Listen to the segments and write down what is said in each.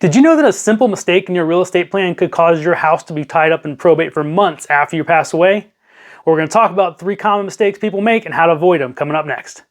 Did you know that a simple mistake in your real estate plan could cause your house to be tied up in probate for months after you pass away? We're going to talk about 3 common mistakes people make and how to avoid them coming up next.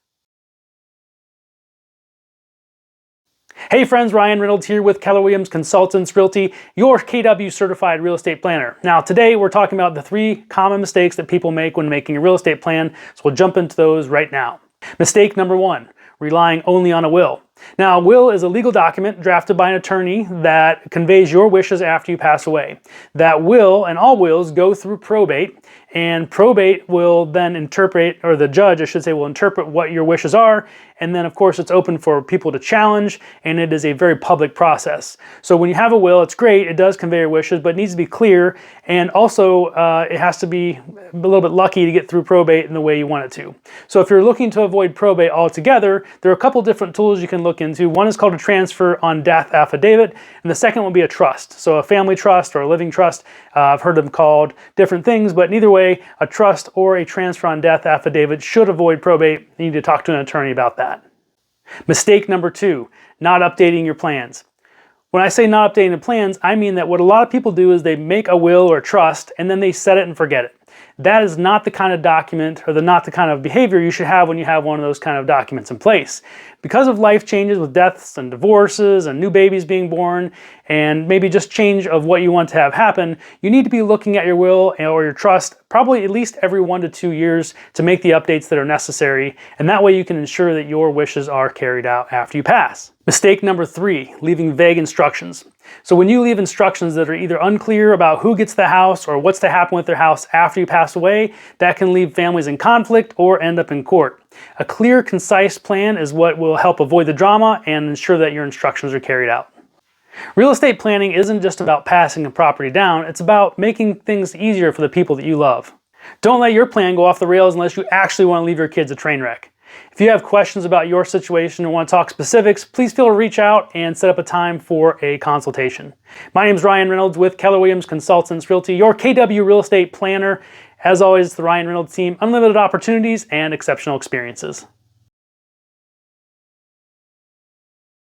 Hey friends, Ryan Reynolds here with Keller Williams Consultants Realty, your KW certified real estate planner. Now today we're talking about the 3 common mistakes that people make when making a real estate plan, so we'll jump into those right now. Mistake number 1, relying only on a will. Now, a will is a legal document drafted by an attorney that conveys your wishes after you pass away. That will, and all wills, go through probate, and probate will then interpret, or the judge, I should say, will interpret what your wishes are, and then of course it's open for people to challenge, and it is a very public process. So when you have a will, it's great, it does convey your wishes, but it needs to be clear, and also it has to be a little bit lucky to get through probate in the way you want it to. So if you're looking to avoid probate altogether, there are a couple different tools you can look into. One is called a transfer on death affidavit, and the second will be a trust. So a family trust or a living trust. I've heard them called different things, but either way, a trust or a transfer on death affidavit should avoid probate. You need to talk to an attorney about that. Mistake number 2, not updating your plans. When I say not updating the plans, I mean that what a lot of people do is they make a will or a trust and then they set it and forget it. That is not the kind of document or not the kind of behavior you should have when you have one of those kind of documents in place. Because of life changes with deaths and divorces and new babies being born and maybe just change of what you want to have happen, you need to be looking at your will or your trust probably at least every 1 to 2 years to make the updates that are necessary, and that way you can ensure that your wishes are carried out after you pass. Mistake number 3, leaving vague instructions. So when you leave instructions that are either unclear about who gets the house or what's to happen with their house after you pass away, that can leave families in conflict or end up in court. A clear, concise plan is what will help avoid the drama and ensure that your instructions are carried out. Real estate planning isn't just about passing a property down, it's about making things easier for the people that you love. Don't let your plan go off the rails unless you actually want to leave your kids a train wreck. If you have questions about your situation or want to talk specifics, please feel to reach out and set up a time for a consultation. My name is Ryan Reynolds with Keller Williams Consultants Realty, your KW real estate planner. As always, the Ryan Reynolds team, unlimited opportunities and exceptional experiences.